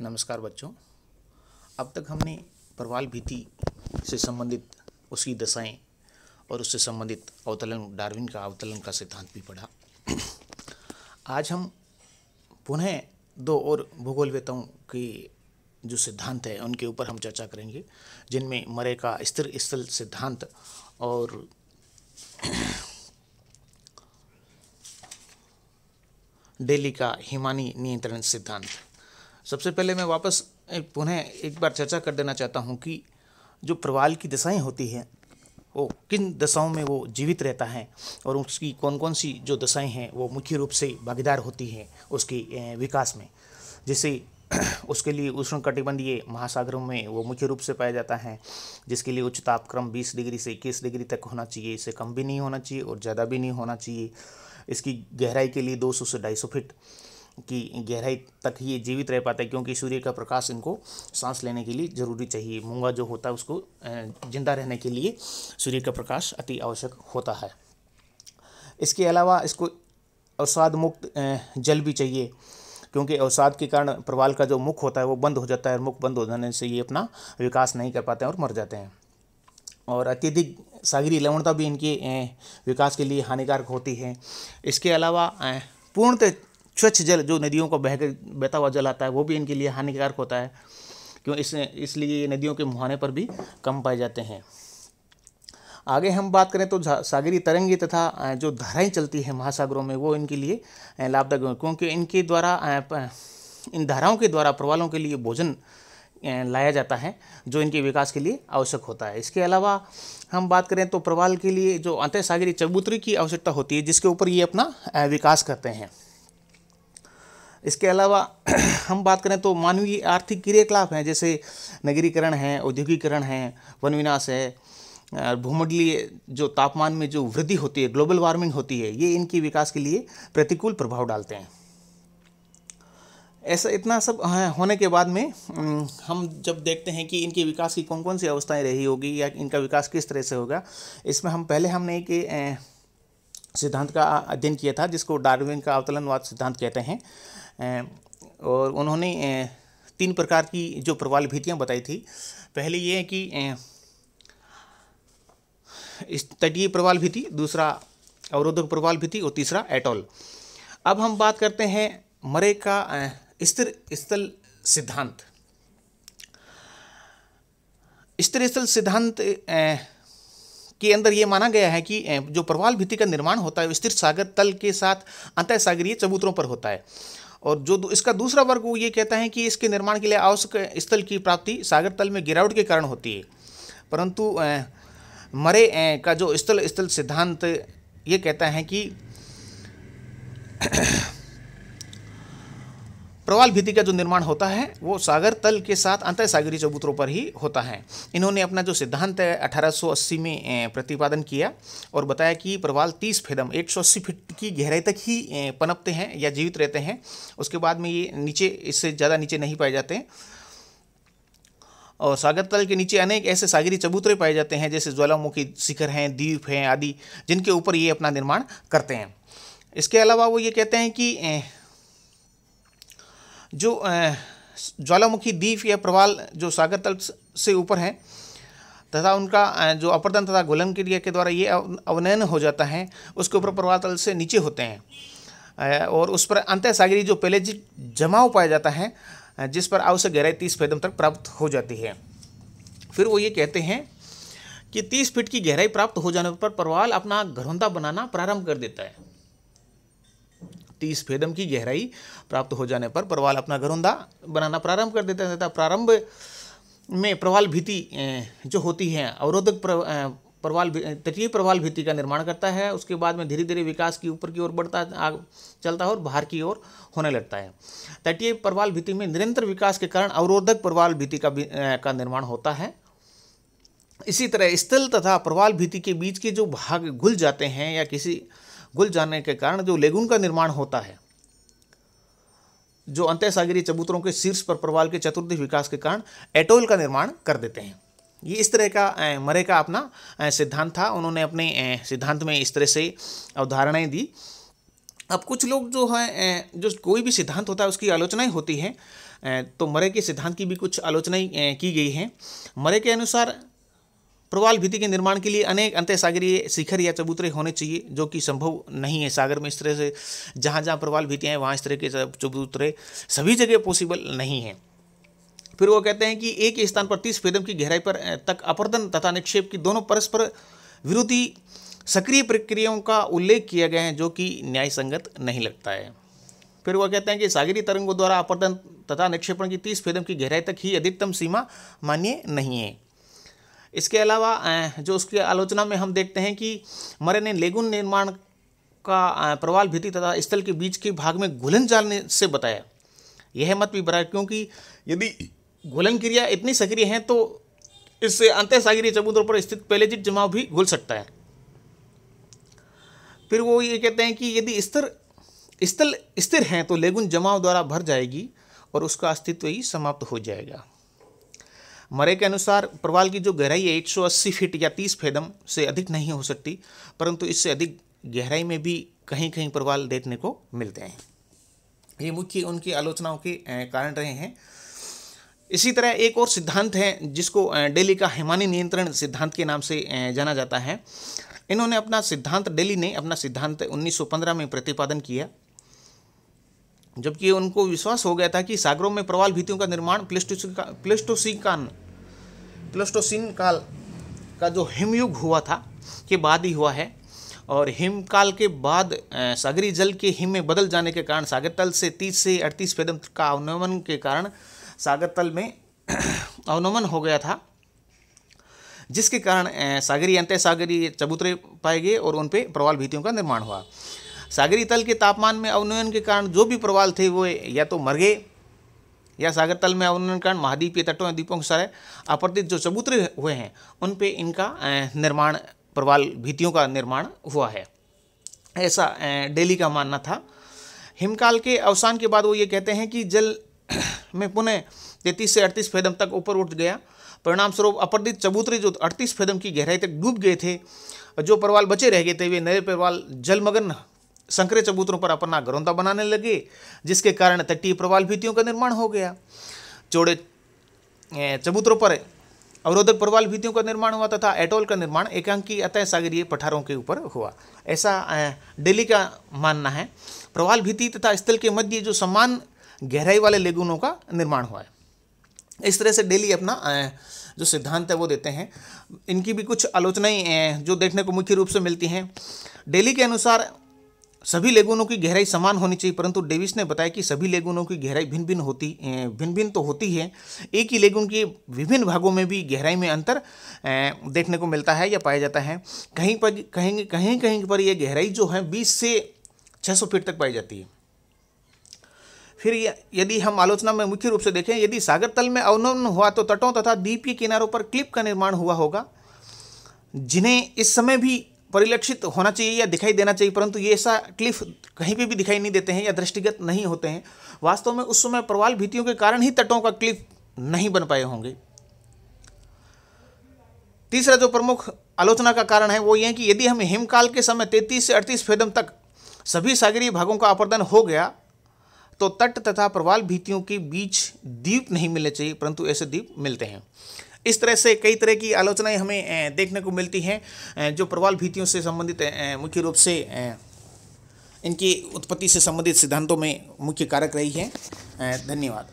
नमस्कार बच्चों। अब तक हमने प्रवाल भित्ति से संबंधित उसकी दशाएं और उससे संबंधित अवतलन डार्विन का अवतलन का सिद्धांत भी पढ़ा। आज हम पुनः दो और भूगोलवेताओं के जो सिद्धांत है उनके ऊपर हम चर्चा करेंगे, जिनमें मरे का स्थिर स्थल सिद्धांत और डेली का हिमानी नियंत्रण सिद्धांत। सबसे पहले मैं वापस पुनः एक बार चर्चा कर देना चाहता हूं कि जो प्रवाल की दशाएं होती हैं वो किन दशाओं में वो जीवित रहता है और उसकी कौन कौन सी जो दशाएं हैं वो मुख्य रूप से भागीदार होती हैं उसके विकास में। जैसे उसके लिए उष्णकटिबंधीय महासागरों में वो मुख्य रूप से पाया जाता है, जिसके लिए उच्च तापक्रम 20 डिग्री से 21 डिग्री तक होना चाहिए। इससे कम भी नहीं होना चाहिए और ज़्यादा भी नहीं होना चाहिए। इसकी गहराई के लिए 200 से 250 फीट की गहराई तक ये जीवित रह पाता है, क्योंकि सूर्य का प्रकाश इनको सांस लेने के लिए ज़रूरी चाहिए। मूंगा जो होता है उसको जिंदा रहने के लिए सूर्य का प्रकाश अति आवश्यक होता है। इसके अलावा इसको अवसाद मुक्त जल भी चाहिए, क्योंकि अवसाद के कारण प्रवाल का जो मुख होता है वो बंद हो जाता है और मुख बंद हो जाने से ये अपना विकास नहीं कर पाते हैं और मर जाते हैं। और अत्यधिक सागरीय लवणता भी इनके विकास के लिए हानिकारक होती है। इसके अलावा पूर्णतः स्वच्छ जल जो नदियों को बहता हुआ जल आता है वो भी इनके लिए हानिकारक होता है, क्यों इसलिए नदियों के मुहाने पर भी कम पाए जाते हैं। आगे हम बात करें तो सागरीय तरंगे तथा जो धाराएं चलती हैं महासागरों में वो इनके लिए लाभदायक, क्योंकि इनके द्वारा इन धाराओं के द्वारा प्रवालों के लिए भोजन लाया जाता है जो इनके विकास के लिए आवश्यक होता है। इसके अलावा हम बात करें तो प्रवाल के लिए जो अंतः सागरीय चबूतरी की आवश्यकता होती है, जिसके ऊपर ये अपना विकास करते हैं। इसके अलावा हम बात करें तो मानवीय आर्थिक क्रियाकलाप हैं, जैसे नगरीकरण है, औद्योगिकरण है, वन विनाश है, भूमंडलीय जो तापमान में जो वृद्धि होती है, ग्लोबल वार्मिंग होती है, ये इनके विकास के लिए प्रतिकूल प्रभाव डालते हैं। ऐसा इतना सब होने के बाद में हम जब देखते हैं कि इनके विकास की कौन कौन सी अवस्थाएं रही होगी या इनका विकास किस तरह से होगा, इसमें हमने एक सिद्धांत का अध्ययन किया था जिसको डार्विन का अवतलनवाद सिद्धांत कहते हैं। और उन्होंने 3 प्रकार की जो प्रवाल भित्तियाँ बताई थी। पहले ये है कि इस तटीय प्रवाल भित्ति, दूसरा अवरोधक प्रवाल भित्ति और तीसरा एटोल। अब हम बात करते हैं मरे का स्थिर स्थल सिद्धांत। स्थिर स्थल सिद्धांत के अंदर ये माना गया है कि जो प्रवाल भित्ति का निर्माण होता है स्थिर सागर तल के साथ अंतः सागरीय चबूतरों पर होता है। और जो इसका दूसरा वर्ग वो ये कहता है कि इसके निर्माण के लिए आवश्यक स्थल की प्राप्ति सागर तल में गिरावट के कारण होती है। परंतु मरे का जो स्थल सिद्धांत ये कहता है कि प्रवाल भित्ति का जो निर्माण होता है वो सागर तल के साथ अंतः सागरीय चबूतरों पर ही होता है। इन्होंने अपना जो सिद्धांत है 1880 में प्रतिपादन किया और बताया कि प्रवाल 30 फेदम 180 फीट की गहराई तक ही पनपते हैं या जीवित रहते हैं। उसके बाद में ये नीचे, इससे ज़्यादा नीचे नहीं पाए जाते हैं। और सागर तल के नीचे अनेक ऐसे सागरीय चबूतरे पाए जाते हैं, जैसे ज्वालामुखी शिखर हैं, द्वीप हैं आदि, जिनके ऊपर ये अपना निर्माण करते हैं। इसके अलावा वो ये कहते हैं कि जो ज्वालामुखी द्वीप या प्रवाल जो सागर तल से ऊपर हैं तथा उनका जो अपर्दन तथा घुलन क्रिया के द्वारा ये अवनयन हो जाता है, उसके ऊपर प्रवाल तल से नीचे होते हैं और उस पर अंतः सागरीय जो पेलेजिक जमाव पाया जाता है, जिस पर आवश्यक गहराई 30 फेदम तक प्राप्त हो जाती है। फिर वो ये कहते हैं कि 30 फीट की गहराई प्राप्त हो जाने पर प्रवाल अपना घरौंदा बनाना प्रारंभ कर देता है। 30 फेदम की गहराई प्राप्त हो जाने पर प्रवाल अपना घरौंदा बनाना प्रारंभ कर देता है तथा प्रारंभ में प्रवाल भित्ति जो होती है अवरोधक तटीय प्रवाल भित्ति का निर्माण करता है। उसके बाद में धीरे धीरे विकास की ऊपर की ओर चलता है और बाहर की ओर होने लगता है। तटीय प्रवाल भित्ति में निरंतर विकास के कारण अवरोधक प्रवाल भित्ति का निर्माण होता है। इसी तरह स्थल तथा प्रवाल भित्ति के बीच के जो भाग घुल जाते हैं या किसी घुल जाने के कारण जो लेगून का निर्माण होता है, जो अंतः सागरीय चबूतरों के शीर्ष पर प्रवाल के चतुर्दिश विकास के कारण एटोल का निर्माण कर देते हैं। ये इस तरह का मरे का अपना सिद्धांत था। उन्होंने अपने सिद्धांत में इस तरह से अवधारणाएं दी। अब कुछ लोग जो हैं जो कोई भी सिद्धांत होता है उसकी आलोचनाएं होती हैं तो मरे के सिद्धांत की भी कुछ आलोचनाएं की गई हैं। मरे के अनुसार प्रवाल भित्ति के निर्माण के लिए अनेक अंतःसागरीय शिखर या चबूतरे होने चाहिए, जो कि संभव नहीं है सागर में। इस तरह से जहाँ जहाँ प्रवाल भित्तियाँ हैं वहाँ इस तरह के चबूतरे सभी जगह पॉसिबल नहीं है। फिर वो कहते हैं कि एक ही स्थान पर 30 फेदम की गहराई पर तक अपर्दन तथा निक्षेप की दोनों परस्पर विरोधी सक्रिय प्रक्रियाओं का उल्लेख किया गया है, जो कि न्याय संगत नहीं लगता है। फिर वो कहते हैं कि सागरीय तरंगों द्वारा अपर्दन तथा निक्षेपण की 30 फेदम की गहराई तक ही अधिकतम सीमा मान्य नहीं है। इसके अलावा जो उसकी आलोचना में हम देखते हैं कि मरे ने लेगुन निर्माण का प्रवाल भित्ति तथा स्थल के बीच के भाग में घुलन जाल से बताया। यह मत भी बरा, क्योंकि यदि घुलन क्रिया इतनी सक्रिय है तो इससे अंतःसागरीय चबूतरों पर स्थित पेलेजिट जमाव भी घुल सकता है। फिर वो ये कहते हैं कि यदि स्थल स्थिर हैं तो लेगुन जमाव द्वारा भर जाएगी और उसका अस्तित्व ही समाप्त हो जाएगा। मरे के अनुसार प्रवाल की जो गहराई है 180 फीट या 30 फेदम से अधिक नहीं हो सकती, परंतु इससे अधिक गहराई में भी कहीं कहीं प्रवाल देखने को मिलते हैं। ये मुख्य उनकी आलोचनाओं के कारण रहे हैं। इसी तरह एक और सिद्धांत है जिसको डेली का हिमानी नियंत्रण सिद्धांत के नाम से जाना जाता है। इन्होंने अपना सिद्धांत, डेली ने अपना सिद्धांत 1915 में प्रतिपादन किया, जबकि उनको विश्वास हो गया था कि सागरों में प्रवाल भित्तियों का निर्माण प्लेस्टोसीन काल का जो हिमयुग हुआ था के बाद ही हुआ है। और हिमकाल के बाद सागरी जल के हिम में बदल जाने के कारण सागर तल से 30 से 38 फेदम का अवनमन के कारण सागर तल में अवनमन हो गया था, जिसके कारण सागरी अंतःसागरीय चबूतरे पाए गए और उन पे प्रवाल भित्तियों का निर्माण हुआ। सागरी तल के तापमान में अवनमन के कारण जो भी प्रवाल थे वो या तो मर गए या सागर तल में अवनमन के कारण महाद्वीपीय तटों या द्वीपों के सारे अपरदित जो चबूतरे हुए हैं उन पे इनका निर्माण, प्रवाल भित्तियों का निर्माण हुआ है, ऐसा डेली का मानना था। हिमकाल के अवसान के बाद वो ये कहते हैं कि जल में पुनः 33 से 38 फेदम तक ऊपर उठ गया। परिणाम स्वरूप अपरदित चबूतरे जो 38 फेदम की गहराई तक डूब गए थे, जो प्रवाल बचे रह गए थे वे नए प्रवाल जलमग्न संकरे चबूतरों पर अपना घरौंदा बनाने लगे, जिसके कारण तटीय प्रवाल भित्तियों का निर्माण हो गया। चौड़े चबूतरों पर अवरोधक प्रवाल भित्तियों का निर्माण हुआ तथा एटोल का निर्माण एकांकी अतःसागरीय पठारों के ऊपर हुआ, ऐसा डेली का मानना है। प्रवाल भित्ति तथा स्थल के मध्य जो समान गहराई वाले लेगुनों का निर्माण हुआ है। इस तरह से डेली अपना जो सिद्धांत है वो देते हैं। इनकी भी कुछ आलोचनाएं जो देखने को मुख्य रूप से मिलती हैं। डेली के अनुसार सभी लेगुनों की गहराई समान होनी चाहिए, परंतु डेविस ने बताया कि सभी लेगुनों की गहराई भिन्न भिन्न तो होती है। एक ही लेगुन के विभिन्न भागों में भी गहराई में अंतर देखने को मिलता है या पाया जाता है। कहीं पर यह गहराई जो है 20 से 600 फीट तक पाई जाती है। फिर यदि हम आलोचना में मुख्य रूप से देखें, यदि सागर तल में अवनमन हुआ तो तटों तथा द्वीपीय किनारों पर क्लिप का निर्माण हुआ होगा, जिन्हें इस समय भी परिलक्षित होना चाहिए या दिखाई देना चाहिए, परंतु ये ऐसा क्लिफ कहीं पे भी दिखाई नहीं देते हैं या दृष्टिगत नहीं होते हैं। वास्तव में उस समय प्रवाल भित्तियों के कारण ही तटों का क्लिफ नहीं बन पाए होंगे। तीसरा जो प्रमुख आलोचना का कारण है वो ये है कि यदि हम हिमकाल के समय 33 से 38 फेदम तक सभी सागरीय भागों का अपर्दन हो गया तो तट तथा प्रवाल भित्तियों के बीच द्वीप नहीं मिलने चाहिए, परंतु ऐसे द्वीप मिलते हैं। इस तरह से कई तरह की आलोचनाएं हमें देखने को मिलती हैं जो प्रवाल भित्तियों से संबंधित मुख्य रूप से इनकी उत्पत्ति से संबंधित सिद्धांतों में मुख्य कारक रही है। धन्यवाद।